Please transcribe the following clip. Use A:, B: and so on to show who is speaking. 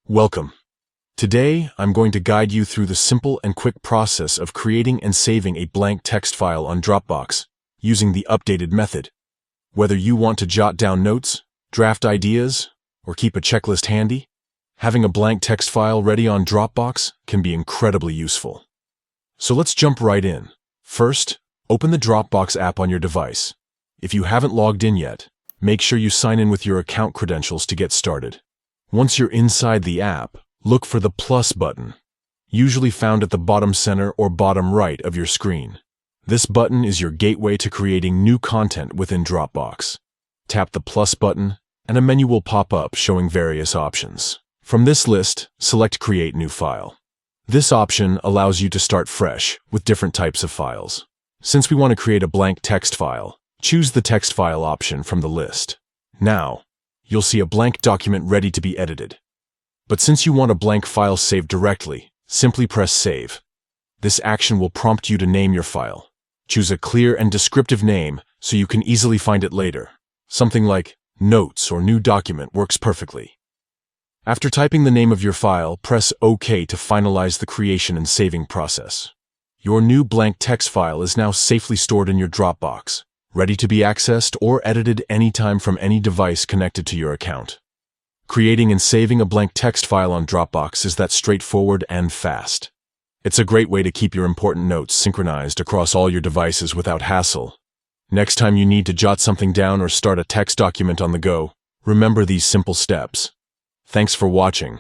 A: Welcome. Today, I'm going to guide you through the simple and quick process of creating and saving a blank text file on Dropbox using the updated method. Whether you want to jot down notes, draft ideas, or keep a checklist handy, having a blank text file ready on Dropbox can be incredibly useful. So let's jump right in. First, open the Dropbox app on your device. If you haven't logged in yet, make sure you sign in with your account credentials to get started. Once you're inside the app, look for the plus button, usually found at the bottom center or bottom right of your screen. This button is your gateway to creating new content within Dropbox. Tap the plus button, and a menu will pop up showing various options. From this list, select Create New File. This option allows you to start fresh with different types of files. Since we want to create a blank text file, choose the text file option from the list. Now, you'll see a blank document ready to be edited. But since you want a blank file saved directly, simply press Save. This action will prompt you to name your file. Choose a clear and descriptive name so you can easily find it later. Something like Notes or New Document works perfectly. After typing the name of your file, press OK to finalize the creation and saving process. Your new blank text file is now safely stored in your Dropbox, ready to be accessed or edited anytime from any device connected to your account. Creating and saving a blank text file on Dropbox is that straightforward and fast. It's a great way to keep your important notes synchronized across all your devices without hassle. Next time you need to jot something down or start a text document on the go, remember these simple steps. Thanks for watching.